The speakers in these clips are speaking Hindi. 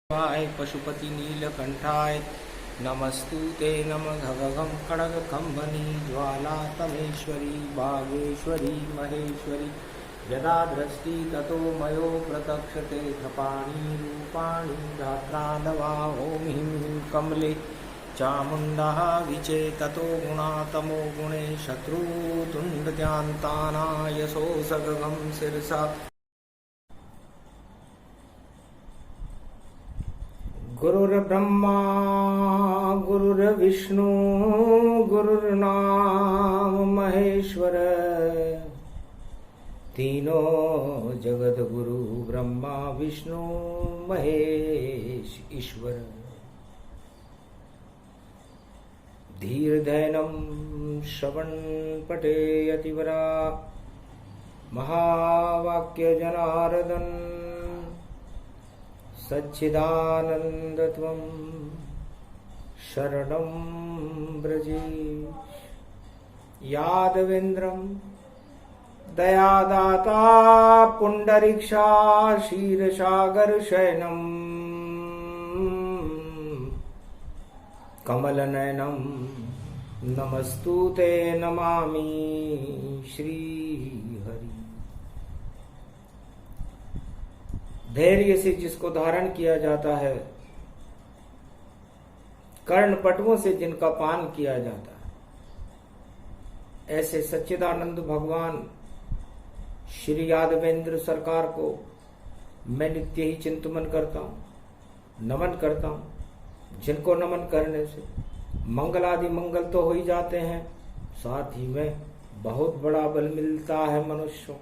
वाय पशुपति नीलकंठाय नमस्तुते नमः खड्गखम्भनी ज्वाला तमेश्वरी बागेश्वरी महेश्वरी यदा दृष्टि ततो मयो प्रतक्षते तपाणि रूपाणि धात्रानवा ॐ ह्रीं कमले चामुण्डा विचेततो गुणातमो गुणे शत्रुतुण्डत्यान्तानायसो सगगं शिरसा गुरुर्ब्रह्मा गुरुर्विष्णु गुरुर्नाम महेश्वर तीनों जगत गुरु ब्रह्मा विष्णु महेश ईश्वर धीर्धैनम श्रवण पटे यतिवरा महावाक्य जनार्दन सच्चिदानन्दत्वं शरणं व्रजे यादवेन्द्रं दयादाता पुण्डरीक्षा क्षीरसागरशयनं कमलनयनं नमस्तुते नमामि श्रीहरि। धैर्य से जिसको धारण किया जाता है, कर्ण पटुओं से जिनका पान किया जाता है, ऐसे सच्चिदानंद भगवान श्री यादवेंद्र सरकार को मैं नित्य ही चिंतन करता हूँ, नमन करता हूँ। जिनको नमन करने से मंगल आदि मंगल तो हो ही जाते हैं, साथ ही में बहुत बड़ा बल मिलता है मनुष्यों।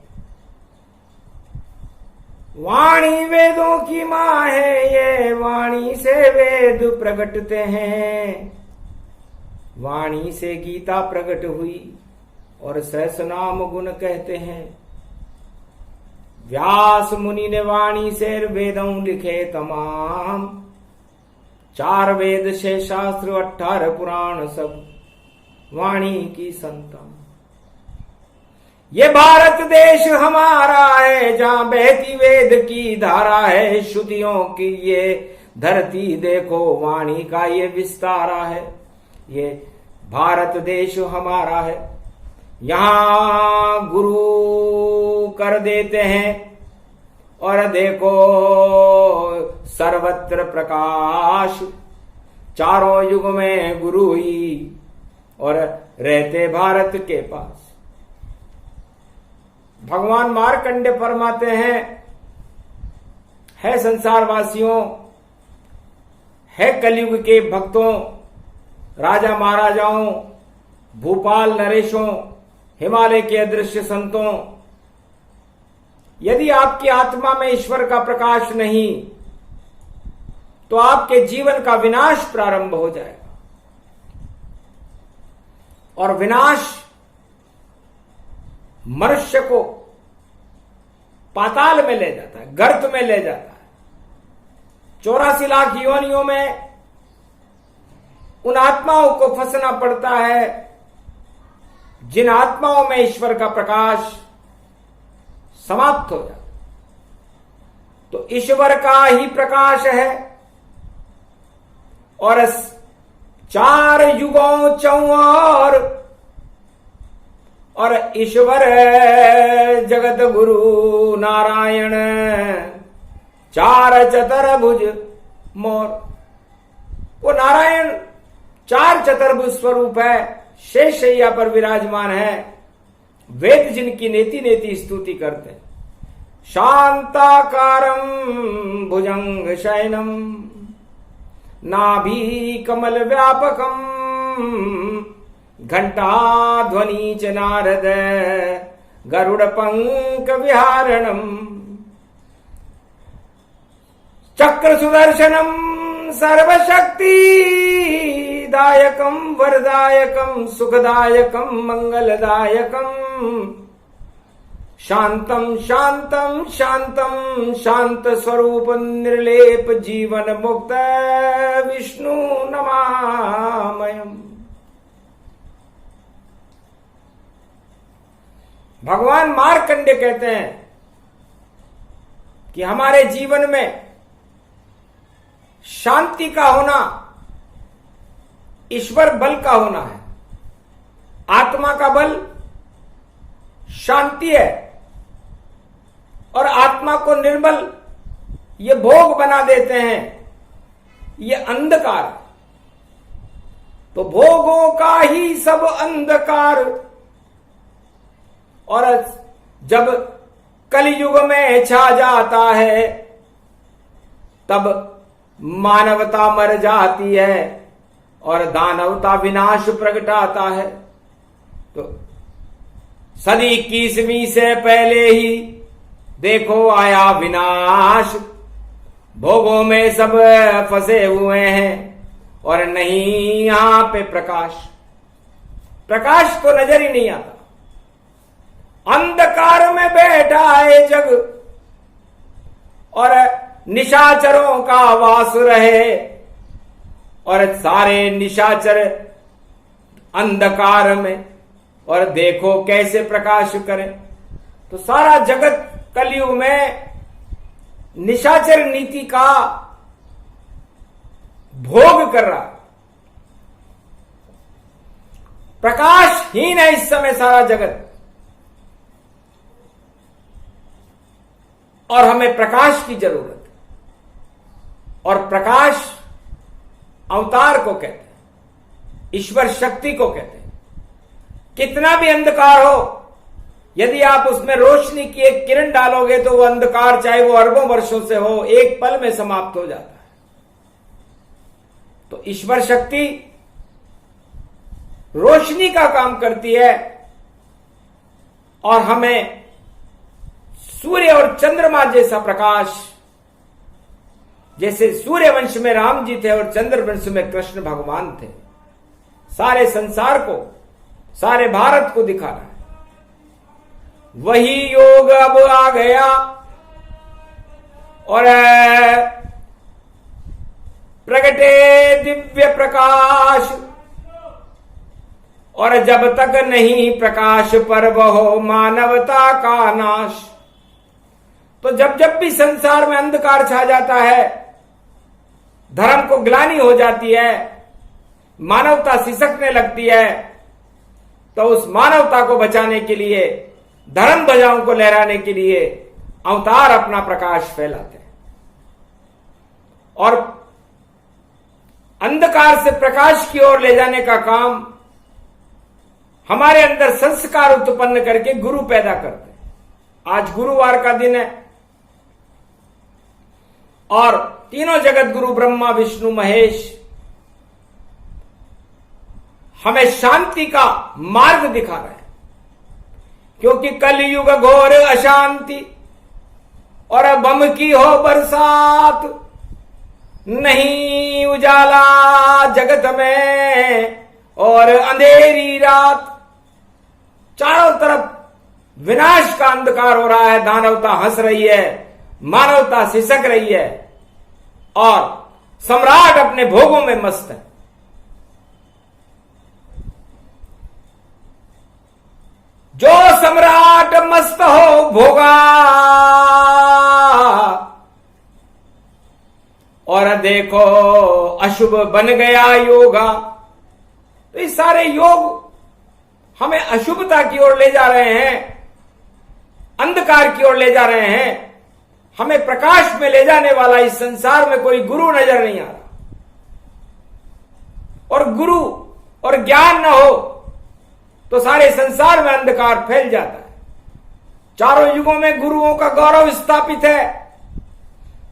वाणी वेदों की माँ है, ये वाणी से वेद प्रगटते हैं। वाणी से गीता प्रकट हुई और सहस्रनाम गुण कहते हैं। व्यास मुनि ने वाणी से वेदों लिखे तमाम, 4 वेद से शास्त्र 18 पुराण सब वाणी की संतान। ये भारत देश हमारा है, जहाँ बहती वेद की धारा है। श्रुतियों की ये धरती देखो, वाणी का ये विस्तारा है। ये भारत देश हमारा है, यहाँ गुरु कर देते हैं। और देखो सर्वत्र प्रकाश, चारों युग में गुरु ही और रहते भारत के पास। भगवान मार्कंडे फरमाते हैं, है संसार वासियों, है कलयुग के भक्तों, राजा महाराजाओं, भूपाल नरेशों, हिमालय के अदृश्य संतों, यदि आपकी आत्मा में ईश्वर का प्रकाश नहीं तो आपके जीवन का विनाश प्रारंभ हो जाएगा। और विनाश मनुष्य को पाताल में ले जाता है, गर्त में ले जाता है। 84 लाख योनियों में उन आत्माओं को फंसना पड़ता है जिन आत्माओं में ईश्वर का प्रकाश समाप्त हो जाता। तो ईश्वर का ही प्रकाश है और 4 युगों चौर और ईश्वर जगत गुरु नारायण, 4 चतुर्भुज मोर। वो नारायण 4 चतुर्भुज स्वरूप है, शेषशय्या पर विराजमान है। वेद जिनकी नेति नेति स्तुति करते हैं। शांताकारं भुजंग शयनम नाभि कमल व्यापकम घंटा ध्वनि च नारद गरुड़ पंक विहारणम चक्र सुदर्शनम सर्वशक्ति दायकम वरदायकम सुखदायकम मंगलदायकम शांतम शांतम शांतम शांत स्वरूप निर्लेप जीवन मुक्त विष्णु नमामयम्। भगवान मार्कंडे कहते हैं कि हमारे जीवन में शांति का होना ईश्वर बल का होना है। आत्मा का बल शांति है और आत्मा को निर्बल ये भोग बना देते हैं, ये अंधकार। तो भोगों का ही सब अंधकार। और जब कलयुग में छा जाता है तब मानवता मर जाती है और दानवता विनाश प्रगटाता है। तो सदी 21वीं से पहले ही देखो आया विनाश। भोगों में सब फंसे हुए हैं और नहीं यहां पे प्रकाश। प्रकाश तो नजर ही नहीं आता। अंधकार में बैठा है जग और निशाचरों का वास रहे और सारे निशाचर अंधकार में, और देखो कैसे प्रकाश करें। तो सारा जगत कलयुग में निशाचर नीति का भोग कर रहा। प्रकाशहीन है इस समय सारा जगत और हमें प्रकाश की जरूरत है। और प्रकाश अवतार को कहते हैं, ईश्वर शक्ति को कहते हैं। कितना भी अंधकार हो, यदि आप उसमें रोशनी की एक किरण डालोगे तो वो अंधकार चाहे वो अरबों वर्षों से हो, एक पल में समाप्त हो जाता है। तो ईश्वर शक्ति रोशनी का काम करती है और हमें सूर्य और चंद्रमा जैसा प्रकाश, जैसे सूर्य वंश में राम जी थे और चंद्र वंश में कृष्ण भगवान थे, सारे संसार को, सारे भारत को दिखा रहा है। वही योग अब आ गया और प्रगटे दिव्य प्रकाश। और जब तक नहीं प्रकाश पर्व हो मानवता का नाश। तो जब जब भी संसार में अंधकार छा जाता है, धर्म को ग्लानि हो जाती है, मानवता सिसकने लगती है, तो उस मानवता को बचाने के लिए, धर्म ध्वजाओं को लहराने के लिए अवतार अपना प्रकाश फैलाते हैं और अंधकार से प्रकाश की ओर ले जाने का काम हमारे अंदर संस्कार उत्पन्न करके गुरु पैदा करते हैं। आज गुरुवार का दिन है और तीनों जगत गुरु ब्रह्मा विष्णु महेश हमें शांति का मार्ग दिखा रहे हैं, क्योंकि कलयुग घोर अशांति और बम की हो बरसात। नहीं उजाला जगत में और अंधेरी रात। चारों तरफ विनाश का अंधकार हो रहा है। दानवता हंस रही है, मानवता सिसक रही है और सम्राट अपने भोगों में मस्त है। जो सम्राट मस्त हो भोगा और देखो अशुभ बन गया योगा। तो ये सारे योग हमें अशुभता की ओर ले जा रहे हैं, अंधकार की ओर ले जा रहे हैं। हमें प्रकाश में ले जाने वाला इस संसार में कोई गुरु नजर नहीं आ रहा। और गुरु और ज्ञान न हो तो सारे संसार में अंधकार फैल जाता है। चारों युगों में गुरुओं का गौरव स्थापित है।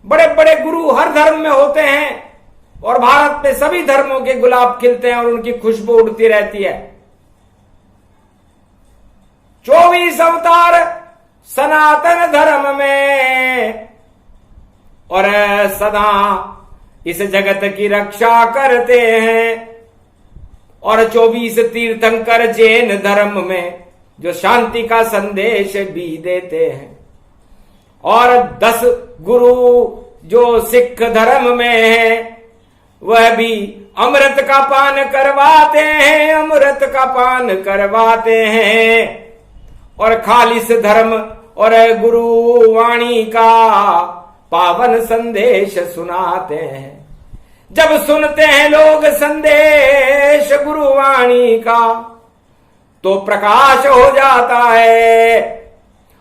बड़े बड़े गुरु हर धर्म में होते हैं और भारत में सभी धर्मों के गुलाब खिलते हैं और उनकी खुशबू उड़ती रहती है। 24 अवतार सनातन धर्म में और सदा इस जगत की रक्षा करते हैं। और 24 तीर्थंकर जैन धर्म में जो शांति का संदेश भी देते हैं। और 10 गुरु जो सिख धर्म में है वह भी अमृत का पान करवाते हैं, अमृत का पान करवाते हैं। और खालिस धर्म और गुरु वाणी का पावन संदेश सुनाते हैं। जब सुनते हैं लोग संदेश गुरुवाणी का तो प्रकाश हो जाता है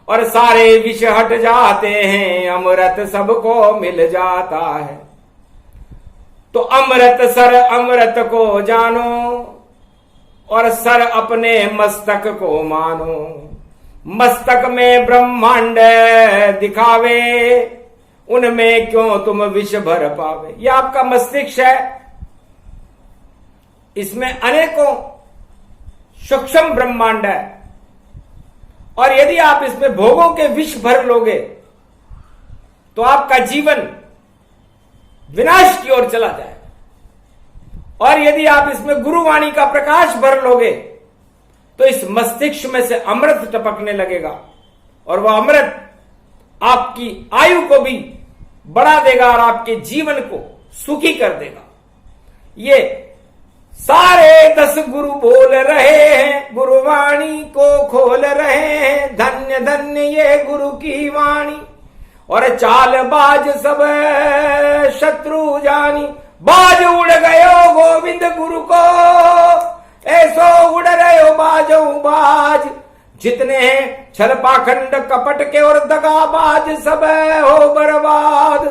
और सारे विष हट जाते हैं, अमृत सबको मिल जाता है। तो अमृत सर अमृत को जानो और सर अपने मस्तक को मानो। मस्तक में ब्रह्मांड दिखावे, उनमें क्यों तुम विष भर पावे। यह आपका मस्तिष्क है, इसमें अनेकों सूक्ष्म ब्रह्मांड है और यदि आप इसमें भोगों के विष भर लोगे तो आपका जीवन विनाश की ओर चला जाएगा। और यदि आप इसमें गुरुवाणी का प्रकाश भर लोगे तो इस मस्तिष्क में से अमृत टपकने लगेगा और वह अमृत आपकी आयु को भी बढ़ा देगा और आपके जीवन को सुखी कर देगा। ये सारे 10 गुरु बोल रहे हैं, गुरुवाणी को खोल रहे हैं, धन्य धन्य ये गुरु की वाणी। और चाल बाज सब शत्रु जानी, बाज उड़ गयो गोविंद गुरु को, ऐसो उड़ रहे बाजो बाज। जितने हैं छल पाखंड कपट के और दगाबाज, सब हो बर्बाद।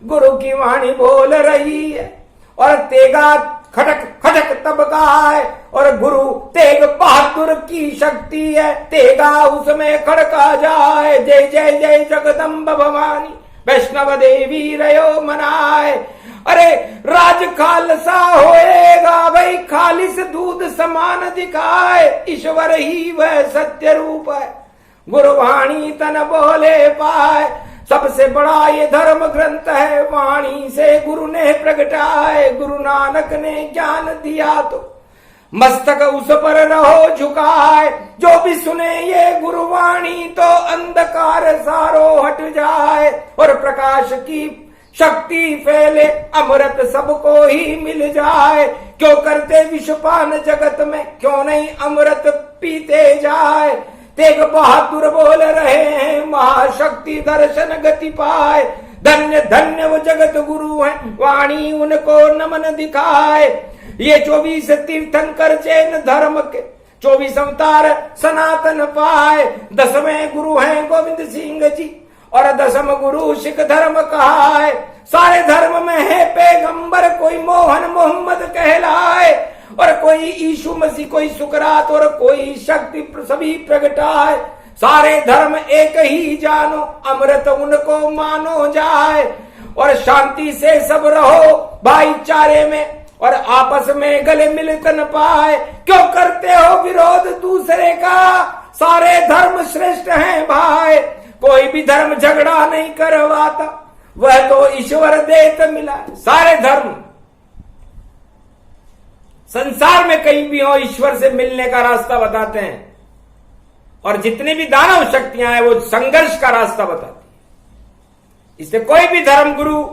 गुरु की वाणी बोल रही है और तेगा खटक खटक तब गाय, और गुरु तेग बहादुर की शक्ति है, तेगा उसमें खड़का जाए। जय जय जय जगदम्ब भवानी, वैष्णव देवी रयो मनाए। अरे राज खालसा होएगा भाई, खालिस दूध समान दिखाए। ईश्वर ही वह सत्य रूप है, गुरुवाणी तन बोले पाए। सबसे बड़ा ये धर्म ग्रंथ है, वाणी से गुरु ने प्रगटाए। गुरु नानक ने ज्ञान दिया तो मस्तक उस पर रहो झुकाए। जो भी सुने ये गुरुवाणी तो अंधकार सारो हट जाए और प्रकाश की शक्ति फैले, अमृत सबको ही मिल जाए। क्यों करते विषपान जगत में, क्यों नहीं अमृत पीते जाए। तेग बहादुर बोल रहे हैं, महाशक्ति दर्शन गति पाए। धन्य धन्य वो जगत गुरु हैं, वाणी उनको नमन दिखाए। ये 24 तीर्थंकर जैन धर्म के 24 अवतार सनातन पाए। 10वें गुरु हैं गोविंद सिंह जी और 10म गुरु सिख धर्म कहा है। सारे धर्म में है पैगंबर, कोई मोहन मोहम्मद कहलाए और कोई यीशु मसीह, कोई सुकरात और कोई शक्ति, सभी प्रगटाए। सारे धर्म एक ही जानो, अमृत उनको मानो जाए। और शांति से सब रहो भाईचारे में और आपस में गले मिल तन पाए। क्यों करते हो विरोध दूसरे का, सारे धर्म श्रेष्ठ हैं भाई। कोई भी धर्म झगड़ा नहीं करवाता, वह तो ईश्वर देत मिला। सारे धर्म संसार में कहीं भी हो ईश्वर से मिलने का रास्ता बताते हैं और जितनी भी दानव शक्तियां हैं वो संघर्ष का रास्ता बताती है। इसलिए कोई भी धर्म गुरु,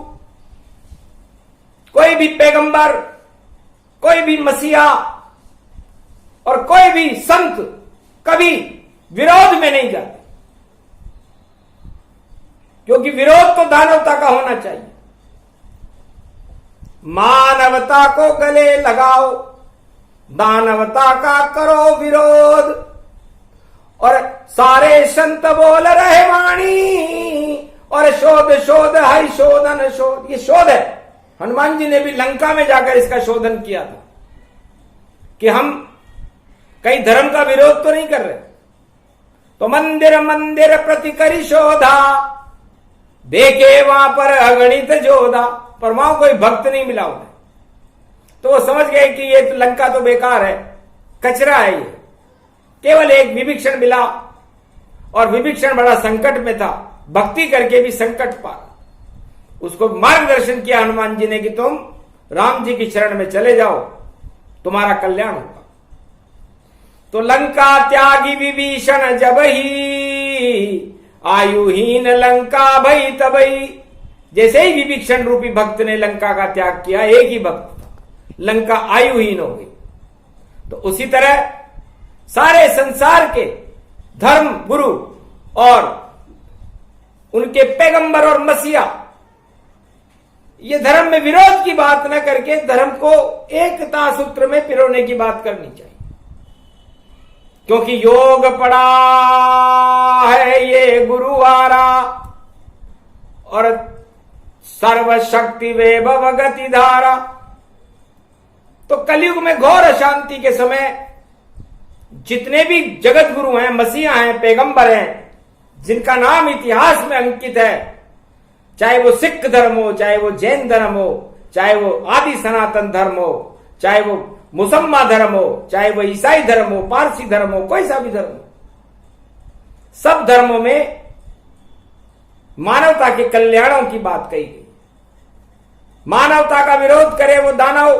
कोई भी पैगंबर, कोई भी मसीहा और कोई भी संत कभी विरोध में नहीं जाते, क्योंकि विरोध तो दानवता का होना चाहिए। मानवता को गले लगाओ, दानवता का करो विरोध। और सारे संत बोल रहे वाणी और शोध शोध हरि शोधन शोध। ये शोध है, हनुमान जी ने भी लंका में जाकर इसका शोधन किया था कि हम कहीं धर्म का विरोध तो नहीं कर रहे। तो मंदिर मंदिर प्रति करी शोधा, देखे वहां पर अगणित जोधा, पर वहां कोई भक्त नहीं मिला उन्हें। तो वो समझ गए कि ये लंका तो बेकार है, कचरा है ये। केवल एक विभीषण मिला और विभीषण बड़ा संकट में था, भक्ति करके भी संकट पार। उसको मार्गदर्शन किया हनुमान जी ने कि तुम राम जी की शरण में चले जाओ, तुम्हारा कल्याण होगा। तो लंका त्यागी विभीषण जब ही, आयुहीन लंका भई तबई। जैसे ही विभीषण रूपी भक्त ने लंका का त्याग किया, एक ही भक्त था, लंका आयुहीन हो गई। तो उसी तरह सारे संसार के धर्म गुरु और उनके पैगंबर और मसीहा ये धर्म में विरोध की बात न करके धर्म को एकता सूत्र में पिरोने की बात करनी चाहिए। क्योंकि योग पड़ा है ये गुरुवारा और सर्वशक्ति वे भवगति धारा। तो कलयुग में घोर अशांति के समय जितने भी जगत गुरु हैं, मसीहा हैं, पैगंबर हैं, जिनका नाम इतिहास में अंकित है, चाहे वो सिख धर्म हो, चाहे वो जैन धर्म हो, चाहे वो आदि सनातन धर्म हो, चाहे वो मुसलमान धर्म हो, चाहे वो ईसाई धर्म हो, पारसी धर्म हो, कोई सा भी धर्म हो, सब धर्मों में मानवता के कल्याणों की बात कही गई। मानवता का विरोध करे वो दानव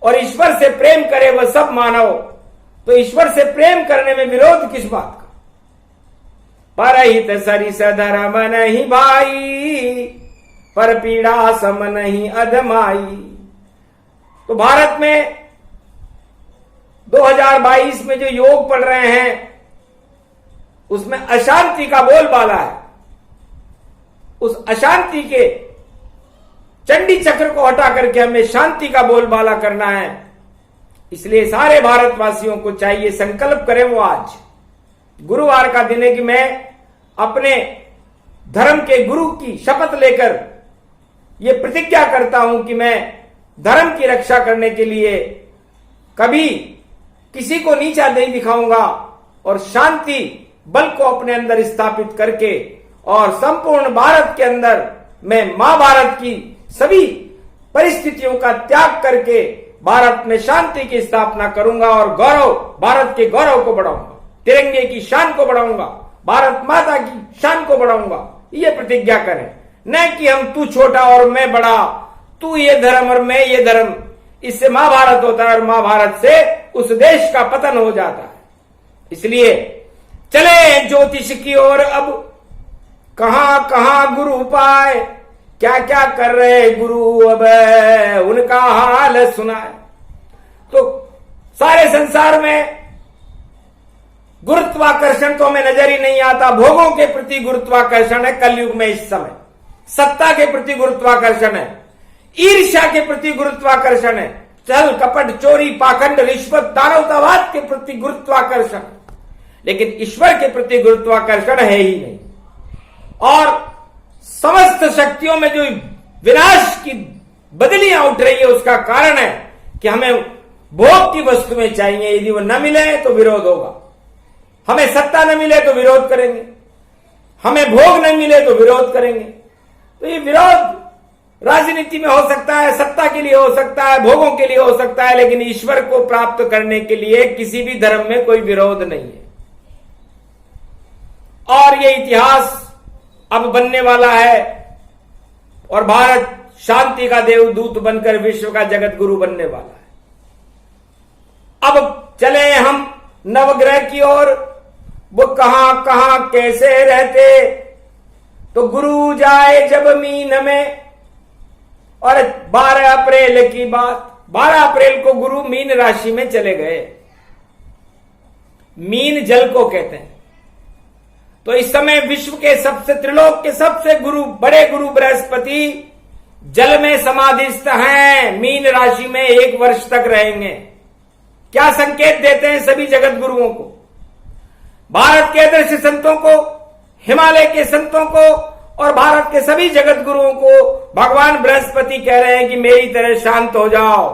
और ईश्वर से प्रेम करे वह सब मानव। तो ईश्वर से प्रेम करने में विरोध किस बात का? परहित सरिस धर्म नहीं भाई, पर पीड़ा सम नहीं अधमाई। तो भारत में 2022 में जो योग पढ़ रहे हैं उसमें अशांति का बोलबाला है। उस अशांति के चंडी चक्र को हटा करके हमें शांति का बोलबाला करना है। इसलिए सारे भारतवासियों को चाहिए संकल्प करें वो आज गुरुवार का दिन है कि मैं अपने धर्म के गुरु की शपथ लेकर ये प्रतिज्ञा करता हूं कि मैं धर्म की रक्षा करने के लिए कभी किसी को नीचा नहीं दिखाऊंगा और शांति बल को अपने अंदर स्थापित करके और संपूर्ण भारत के अंदर मैं मां भारत की सभी परिस्थितियों का त्याग करके भारत में शांति की स्थापना करूंगा और गौरव, भारत के गौरव को बढ़ाऊंगा, तिरंगे की शान को बढ़ाऊंगा, भारत माता की शान को बढ़ाऊंगा। ये प्रतिज्ञा करें, न कि हम तू छोटा और मैं बड़ा, तू ये धर्म और मैं ये धर्म। इससे महाभारत होता है और महाभारत से उस देश का पतन हो जाता है। इसलिए चले ज्योतिष की ओर। अब कहां कहां गुरु पाए, क्या क्या कर रहे गुरु, अब उनका हाल सुनाए। तो सारे संसार में गुरुत्वाकर्षण तो हमें नजर ही नहीं आता। भोगों के प्रति गुरुत्वाकर्षण है कलयुग में इस समय, सत्ता के प्रति गुरुत्वाकर्षण है, ईर्ष्या के प्रति गुरुत्वाकर्षण है, छल कपट चोरी पाखंड रिश्वत दानवतावाद के प्रति गुरुत्वाकर्षण। लेकिन ईश्वर के प्रति गुरुत्वाकर्षण है ही नहीं। और समस्त शक्तियों में जो विनाश की बदलियां उठ रही है उसका कारण है कि हमें भोग की वस्तुएं चाहिए। यदि वो न मिले तो विरोध होगा, हमें सत्ता न मिले तो विरोध करेंगे, हमें भोग न मिले तो विरोध करेंगे। तो ये विरोध राजनीति में हो सकता है, सत्ता के लिए हो सकता है, भोगों के लिए हो सकता है, लेकिन ईश्वर को प्राप्त करने के लिए किसी भी धर्म में कोई विरोध नहीं है। और ये इतिहास अब बनने वाला है और भारत शांति का देवदूत बनकर विश्व का जगत गुरु बनने वाला है। अब चले हम नवग्रह की ओर। वो कहां कहां कैसे रहते, तो गुरु जाए जब मीन में। और 12 अप्रैल की बात, 12 अप्रैल को गुरु मीन राशि में चले गए। मीन जल को कहते हैं। तो इस समय विश्व के सबसे, त्रिलोक के सबसे गुरु, बड़े गुरु बृहस्पति जल में समाधिस्थ हैं, मीन राशि में 1 वर्ष तक रहेंगे। क्या संकेत देते हैं सभी जगत गुरुओं को, भारत के आदर्श संतों को, हिमालय के संतों को और भारत के सभी जगत गुरुओं को भगवान बृहस्पति कह रहे हैं कि मेरी तरह शांत हो जाओ,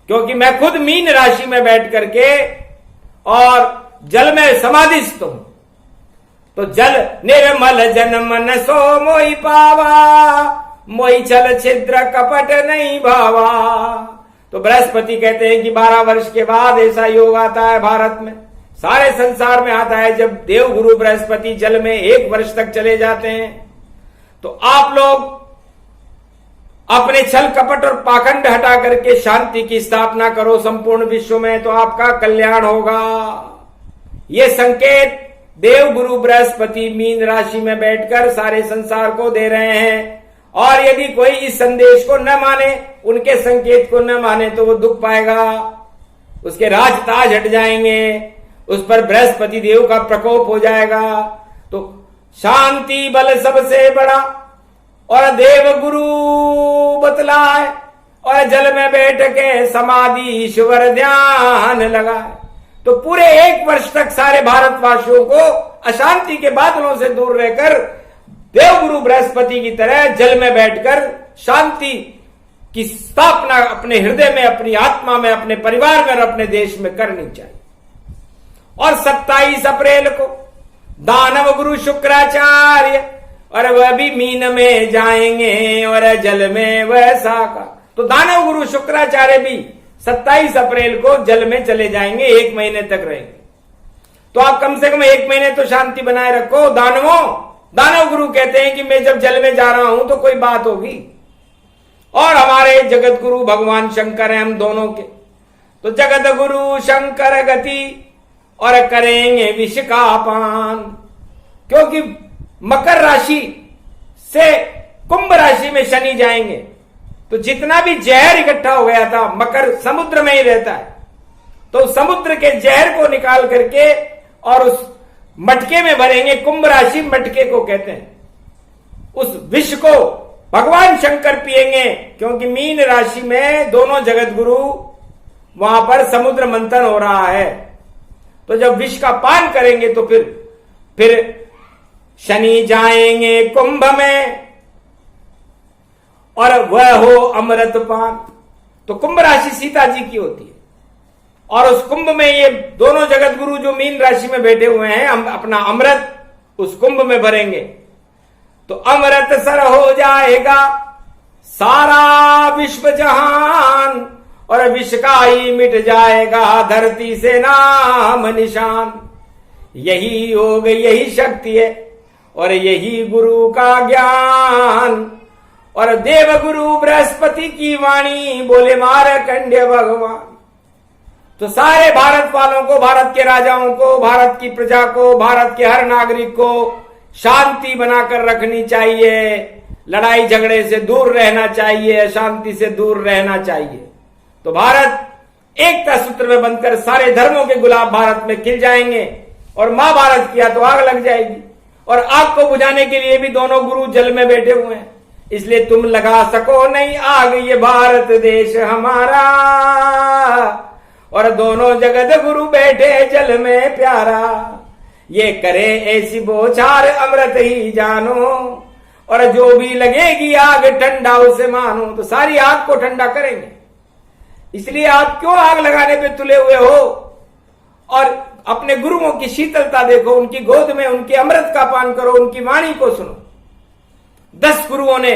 क्योंकि मैं खुद मीन राशि में बैठ करके और जल में समाधिस्थ हूं। तो जल निर्मल जन मन सो मोहि पावा, मोहि छल छिद्र कपट नहीं भावा। तो बृहस्पति कहते हैं कि 12 वर्ष के बाद ऐसा योग आता है भारत में, सारे संसार में आता है, जब देव गुरु बृहस्पति जल में 1 वर्ष तक चले जाते हैं। तो आप लोग अपने छल कपट और पाखंड हटा करके शांति की स्थापना करो संपूर्ण विश्व में, तो आपका कल्याण होगा। ये संकेत देव गुरु बृहस्पति मीन राशि में बैठकर सारे संसार को दे रहे हैं। और यदि कोई इस संदेश को न माने, उनके संकेत को न माने, तो वो दुख पाएगा, उसके राज ताज हट जाएंगे, उस पर बृहस्पति देव का प्रकोप हो जाएगा। तो शांति बल सबसे बड़ा और देव गुरु बतलाए, और जल में बैठ के समाधि ईश्वर ध्यान लगाए। तो पूरे 1 वर्ष तक सारे भारतवासियों को अशांति के बादलों से दूर रहकर देवगुरु बृहस्पति की तरह जल में बैठकर शांति की स्थापना अपने हृदय में, अपनी आत्मा में, अपने परिवार में और अपने देश में करनी चाहिए। और 27 अप्रैल को दानव गुरु शुक्राचार्य और वह भी मीन में जाएंगे और जल में वैसा का। तो दानव गुरु शुक्राचार्य भी 27 अप्रैल को जल में चले जाएंगे, 1 महीने तक रहेंगे। तो आप कम से कम 1 महीने तो शांति बनाए रखो दानव गुरु कहते हैं कि मैं जब जल में जा रहा हूं तो कोई बात होगी। और हमारे जगत गुरु भगवान शंकर हैं हम दोनों के, तो जगत गुरु शंकर गति और करेंगे विष का पान। क्योंकि मकर राशि से कुंभ राशि में शनि जाएंगे, तो जितना भी जहर इकट्ठा हो गया था, मकर समुद्र में ही रहता है, तो समुद्र के जहर को निकाल करके और उस मटके में भरेंगे। कुंभ राशि मटके को कहते हैं। उस विष को भगवान शंकर पिएंगे, क्योंकि मीन राशि में दोनों जगत गुरु वहां पर समुद्र मंथन हो रहा है। तो जब विष का पान करेंगे तो फिर शनि जाएंगे कुंभ में और वह हो अमृत पान। तो कुंभ राशि सीता जी की होती है, और उस कुंभ में ये दोनों जगत गुरु जो मीन राशि में बैठे हुए हैं, हम अपना अमृत उस कुंभ में भरेंगे, तो अमृत सर हो जाएगा सारा विश्व जहान, और विष का ही मिट जाएगा धरती से नाम निशान। यही योग, यही शक्ति है और यही गुरु का ज्ञान। और देव गुरु बृहस्पति की वाणी बोले मार्कंडेय भगवान। तो सारे भारत वालों को, भारत के राजाओं को, भारत की प्रजा को, भारत के हर नागरिक को शांति बनाकर रखनी चाहिए, लड़ाई झगड़े से दूर रहना चाहिए, अशांति से दूर रहना चाहिए। तो भारत एकता सूत्र में बंधकर सारे धर्मों के गुलाब भारत में खिल जाएंगे, और महाभारत किया तो आग लग जाएगी। और आग को बुझाने के लिए भी दोनों गुरु जल में बैठे हुए हैं, इसलिए तुम लगा सको नहीं आग, ये भारत देश हमारा। और दोनों जगत गुरु बैठे जल में प्यारा, ये करे ऐसी बौछार अमृत ही जानो, और जो भी लगेगी आग ठंडा उसे मानो। तो सारी आग को ठंडा करेंगे। इसलिए आप क्यों आग लगाने पे तुले हुए हो, और अपने गुरुओं की शीतलता देखो, उनकी गोद में उनके अमृत का पान करो, उनकी वाणी को सुनो। 10 गुरुओं ने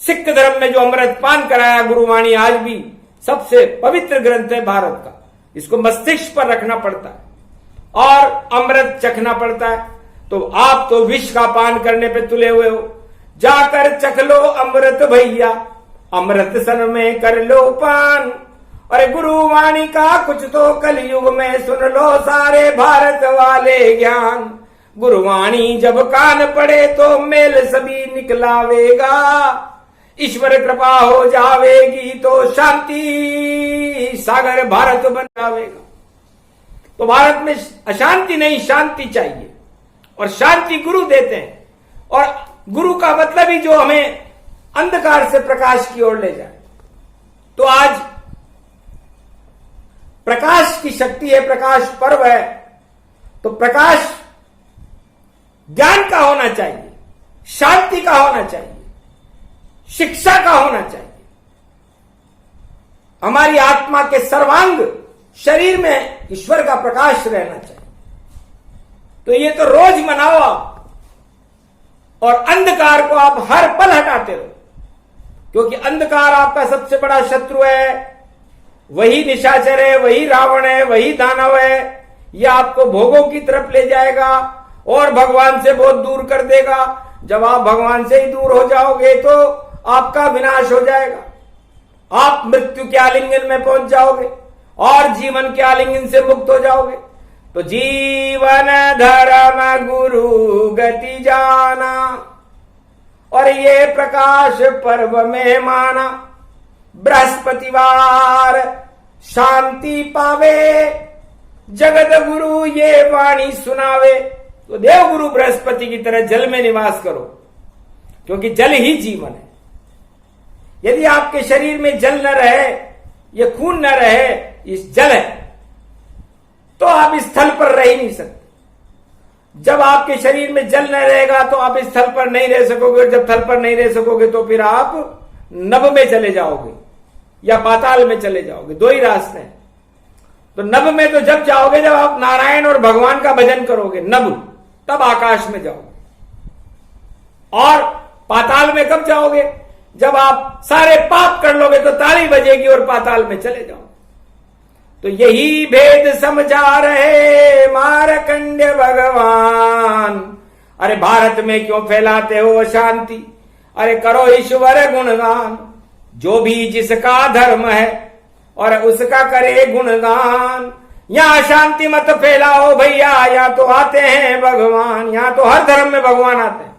सिख धर्म में जो अमृत पान कराया, गुरुवाणी आज भी सबसे पवित्र ग्रंथ है भारत का। इसको मस्तिष्क पर रखना पड़ता है और अमृत चखना पड़ता है। तो आप तो विष का पान करने पे तुले हुए हो, जाकर चख लो अमृत भैया, अमृत सन में कर लो पान। और गुरुवाणी का कुछ तो कलयुग में सुन लो सारे भारत वाले ज्ञान। गुरुवाणी जब कान पड़े तो मेल सभी निकलावेगा, ईश्वर कृपा हो जावेगी तो शांति सागर भारत बन जावेगा। तो भारत में अशांति नहीं, शांति चाहिए, और शांति गुरु देते हैं। और गुरु का मतलब ही जो हमें अंधकार से प्रकाश की ओर ले जाए। तो आज प्रकाश की शक्ति है, प्रकाश पर्व है, तो प्रकाश ज्ञान का होना चाहिए, शांति का होना चाहिए, शिक्षा का होना चाहिए। हमारी आत्मा के सर्वांग शरीर में ईश्वर का प्रकाश रहना चाहिए। तो ये तो रोज मनाओ आप, और अंधकार को आप हर पल हटाते रहो, क्योंकि अंधकार आपका सबसे बड़ा शत्रु है। वही निशाचर है, वही रावण है, वही दानव है। यह आपको भोगों की तरफ ले जाएगा और भगवान से बहुत दूर कर देगा। जब आप भगवान से ही दूर हो जाओगे तो आपका विनाश हो जाएगा, आप मृत्यु के आलिंगन में पहुंच जाओगे और जीवन के आलिंगन से मुक्त हो जाओगे। तो जीवन धर्म गुरु गति जाना, और ये प्रकाश पर्व में माना। बृहस्पतिवार शांति पावे, जगत गुरु ये वाणी सुनावे। तो देव गुरु बृहस्पति की तरह जल में निवास करो, क्योंकि जल ही जीवन है। यदि आपके शरीर में जल न रहे, ये खून न रहे, इस जल है, तो आप इस स्थल पर रह ही नहीं सकते। जब आपके शरीर में जल न रहेगा तो आप इस स्थल पर नहीं रह सकोगे, और जब थल पर नहीं रह सकोगे तो फिर आप नभ में चले जाओगे या पाताल में चले जाओगे। दो ही रास्ते हैं। तो नभ में तो जब जाओगे जब आप नारायण और भगवान का भजन करोगे, नभ, तब आकाश में जाओगे। और पाताल में कब जाओगे? जब आप सारे पाप कर लोगे तो ताली बजेगी और पाताल में चले जाओगे। तो यही भेद समझा रहे मार्कंडेय भगवान। अरे भारत में क्यों फैलाते हो अशांति? अरे करो ईश्वर गुणगान। जो भी जिसका धर्म है और उसका करे गुणगान। यहां शांति मत फैलाओ भैया, यहां तो आते हैं भगवान। यहां तो हर धर्म में भगवान आते हैं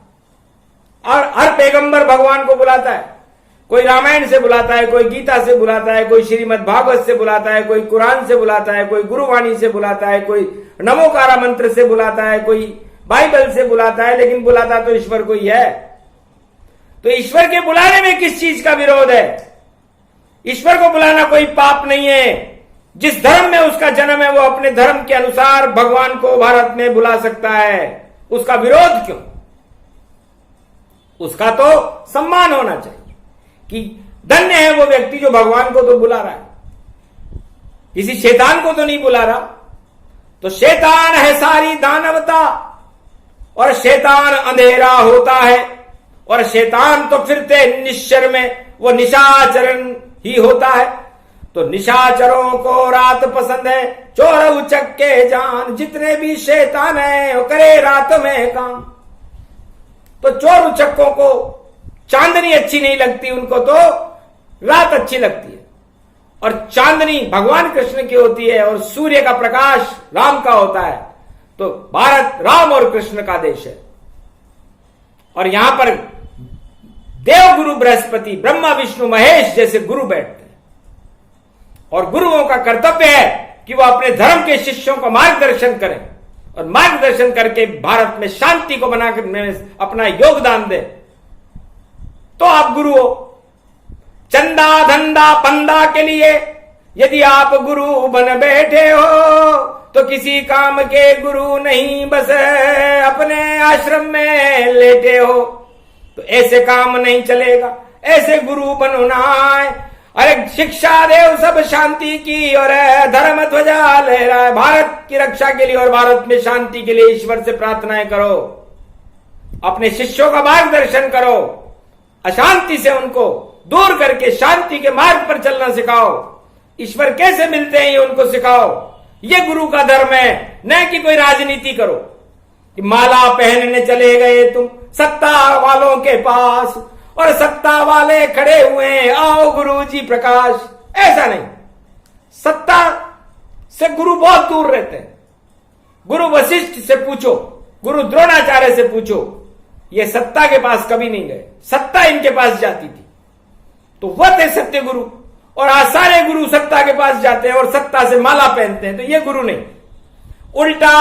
और हर पैगंबर भगवान को बुलाता है। कोई रामायण से बुलाता है, कोई गीता से बुलाता है, कोई श्रीमद् भागवत से बुलाता है, कोई कुरान से बुलाता है, कोई गुरुवाणी से बुलाता है, कोई नमोकारा मंत्र से बुलाता है, कोई बाइबल से बुलाता है, लेकिन बुलाता तो ईश्वर को ही है। तो ईश्वर के बुलाने में किस चीज का विरोध है? ईश्वर को बुलाना कोई पाप नहीं है। जिस धर्म में उसका जन्म है वो अपने धर्म के अनुसार भगवान को भारत में बुला सकता है। उसका विरोध क्यों? उसका तो सम्मान होना चाहिए कि धन्य है वो व्यक्ति जो भगवान को तो बुला रहा है, किसी शैतान को तो नहीं बुला रहा। तो शैतान है सारी दानवता, और शैतान अंधेरा होता है, और शैतान तो फिरते निश्चर में, वो निशाचरण ही होता है। तो निशाचरों को रात पसंद है, चोर उचक्के जान। जितने भी शैतान है वो करे रात में काम। तो चोर उचक्कों को चांदनी अच्छी नहीं लगती, उनको तो रात अच्छी लगती है। और चांदनी भगवान कृष्ण की होती है और सूर्य का प्रकाश राम का होता है। तो भारत राम और कृष्ण का देश है। और यहां पर देव गुरु बृहस्पति, ब्रह्मा विष्णु महेश जैसे गुरु बैठते हैं। और गुरुओं का कर्तव्य है कि वो अपने धर्म के शिष्यों को मार्गदर्शन करें, और मार्गदर्शन करके भारत में शांति को बनाकर में अपना योगदान दें। तो आप गुरु हो। चंदा धंधा पंदा के लिए यदि आप गुरु बन बैठे हो तो किसी काम के गुरु नहीं, बस अपने आश्रम में लेटे हो। तो ऐसे काम नहीं चलेगा, ऐसे गुरु बनना है। अरे शिक्षा देव सब शांति की, और धर्म ध्वजा लहरा है भारत की रक्षा के लिए, और भारत में शांति के लिए ईश्वर से प्रार्थनाएं करो। अपने शिष्यों का मार्गदर्शन करो, अशांति से उनको दूर करके शांति के मार्ग पर चलना सिखाओ। ईश्वर कैसे मिलते हैं ये उनको सिखाओ। ये गुरु का धर्म है, न कि कोई राजनीति करो कि माला पहनने चले गए तुम सत्ता वालों के पास, और सत्ता वाले खड़े हुए हैं, आओ गुरुजी प्रकाश। ऐसा नहीं। सत्ता से गुरु बहुत दूर रहते हैं। गुरु वशिष्ठ से पूछो, गुरु द्रोणाचार्य से पूछो, ये सत्ता के पास कभी नहीं गए। सत्ता इनके पास जाती थी, तो वह थे सत्य गुरु। और आज सारे गुरु सत्ता के पास जाते हैं और सत्ता से माला पहनते हैं, तो ये गुरु नहीं। उल्टा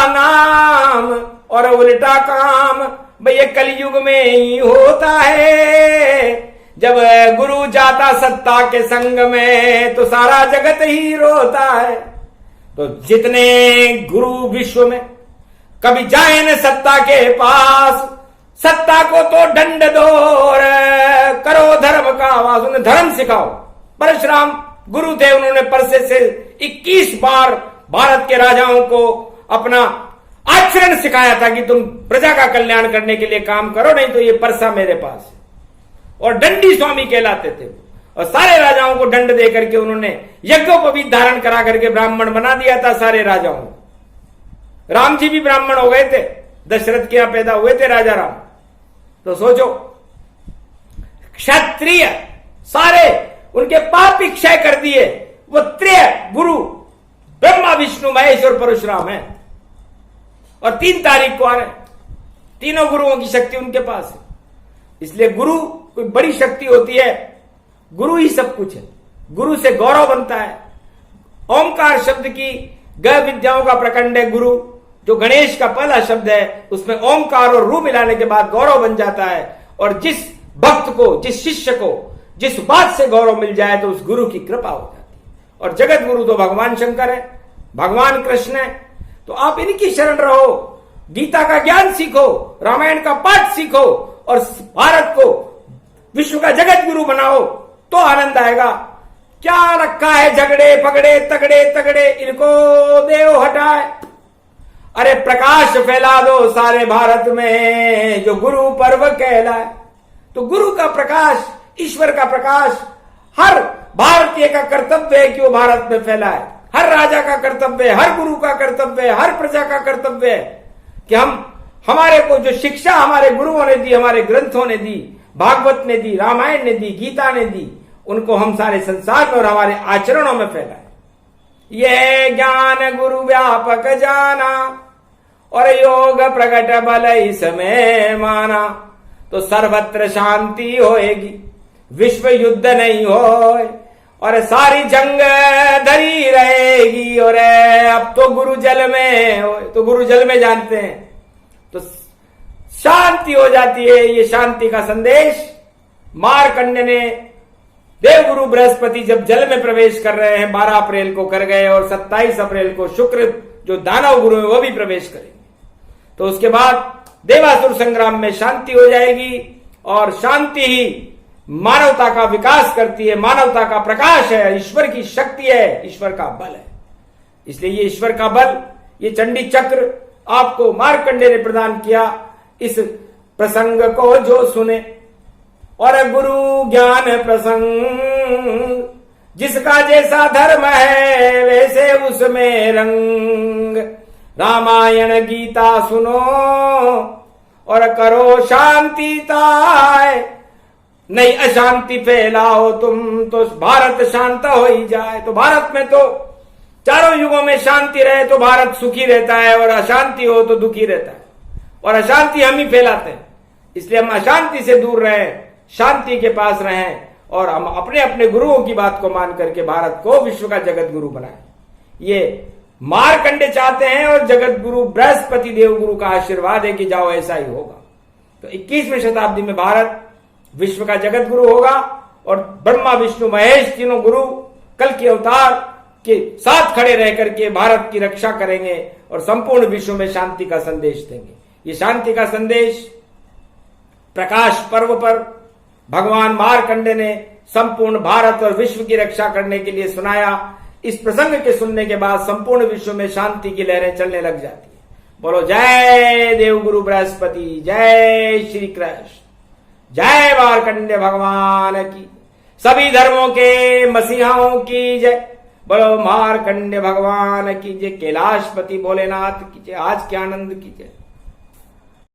नाम और उल्टा काम, भाई ये कलयुग में ही होता है। जब गुरु जाता सत्ता के संग में तो सारा जगत ही रोता है। तो जितने गुरु विश्व में कभी जाए न सत्ता के पास, सत्ता को तो दंड दो और करो धर्म का आवाज। उन्हें धर्म सिखाओ। परशुराम गुरु थे, उन्होंने परसे से 21 बार भारत के राजाओं को अपना आचरण सिखाया था कि तुम प्रजा का कल्याण करने के लिए काम करो, नहीं तो ये परसा मेरे पास है। और दंडी स्वामी कहलाते थे, और सारे राजाओं को दंड दे करके उन्होंने यज्ञोपवीत धारण करा करके ब्राह्मण बना दिया था सारे राजाओं को। राम जी भी ब्राह्मण हो गए थे, दशरथ के यहां पैदा हुए थे राजा राम। तो सोचो, क्षत्रिय सारे उनके पाप ही क्षय कर दिए। वो त्रय गुरु ब्रह्मा विष्णु महेश और परशुराम है, और 3 तारीख को आ रहे। तीनों गुरुओं की शक्ति उनके पास है। इसलिए गुरु कोई बड़ी शक्ति होती है, गुरु ही सब कुछ है। गुरु से गौरव बनता है। ओंकार शब्द की ग विद्याओं का प्रखंड है गुरु, जो गणेश का पहला शब्द है, उसमें ओंकार और रू मिलाने के बाद गौरव बन जाता है। और जिस भक्त को, जिस शिष्य को जिस बात से गौरव मिल जाए तो उस गुरु की कृपा हो जाती है। और जगत गुरु तो भगवान शंकर है, भगवान कृष्ण है। तो आप इनकी शरण रहो, गीता का ज्ञान सीखो, रामायण का पाठ सीखो और भारत को विश्व का जगत गुरु बनाओ, तो आनंद आएगा। क्या रखा है झगड़े पगड़े तगड़े तगड़े, इनको देव हटाए। अरे प्रकाश फैला दो सारे भारत में, जो गुरु पर्व कहलाए। तो गुरु का प्रकाश, ईश्वर का प्रकाश हर भारतीय का कर्तव्य है कि वो भारत में फैलाए। हर राजा का कर्तव्य है, हर गुरु का कर्तव्य है, हर प्रजा का कर्तव्य है कि हमारे को जो शिक्षा हमारे गुरुओं ने दी, हमारे ग्रंथों ने दी, भागवत ने दी, रामायण ने दी, गीता ने दी, उनको हम सारे संसार में और हमारे आचरणों में फैलाए। ये ज्ञान गुरु व्यापक जाना और योग प्रकट बल इसमें माना, तो सर्वत्र शांति होएगी, विश्व युद्ध नहीं होए और सारी जंग धरी रहेगी। और अब तो गुरु जल में हो, तो गुरु जल में जानते हैं तो शांति हो जाती है। ये शांति का संदेश मार्कंड ने, देवगुरु बृहस्पति जब जल में प्रवेश कर रहे हैं 12 अप्रैल को कर गए और 27 अप्रैल को शुक्र जो दानव गुरु है वो भी प्रवेश करेंगे। तो उसके बाद देवासुर संग्राम में शांति हो जाएगी और शांति ही मानवता का विकास करती है, मानवता का प्रकाश है, ईश्वर की शक्ति है, ईश्वर का बल है। इसलिए ये ईश्वर का बल, ये चंडी चक्र आपको मार्कंडेय ने प्रदान किया। इस प्रसंग को जो सुने और गुरु ज्ञान प्रसंग, जिसका जैसा धर्म है वैसे उसमें रंग। रामायण गीता सुनो और करो शांति ताय, नहीं अशांति फैलाओ तुम तो भारत शांत हो ही जाए। तो भारत में तो चारों युगों में शांति रहे तो भारत सुखी रहता है और अशांति हो तो दुखी रहता है, और अशांति हम ही फैलाते हैं। इसलिए हम अशांति से दूर रहें, शांति के पास रहें और हम अपने अपने गुरुओं की बात को मान करके भारत को विश्व का जगत गुरु बनाएं। ये मार्कंडे चाहते हैं और जगत गुरु बृहस्पति देव गुरु का आशीर्वाद है कि जाओ ऐसा ही होगा। तो 21वीं शताब्दी में भारत विश्व का जगत गुरु होगा और ब्रह्मा विष्णु महेश तीनों गुरु कल के अवतार के साथ खड़े रह करके भारत की रक्षा करेंगे और संपूर्ण विश्व में शांति का संदेश देंगे। ये शांति का संदेश प्रकाश पर्व पर भगवान मार्कंडे ने संपूर्ण भारत और विश्व की रक्षा करने के लिए सुनाया। इस प्रसंग के सुनने के बाद संपूर्ण विश्व में शांति की लहरें चलने लग जाती है। बोलो जय देवगुरु बृहस्पति, जय श्री कृष्ण, जय मार्कंडे भगवान की, सभी धर्मों के मसीहाओं की जय। बोलो मार्कंडे भगवान की जय, कैलाशपति भोलेनाथ की जय, आज के आनंद की जय।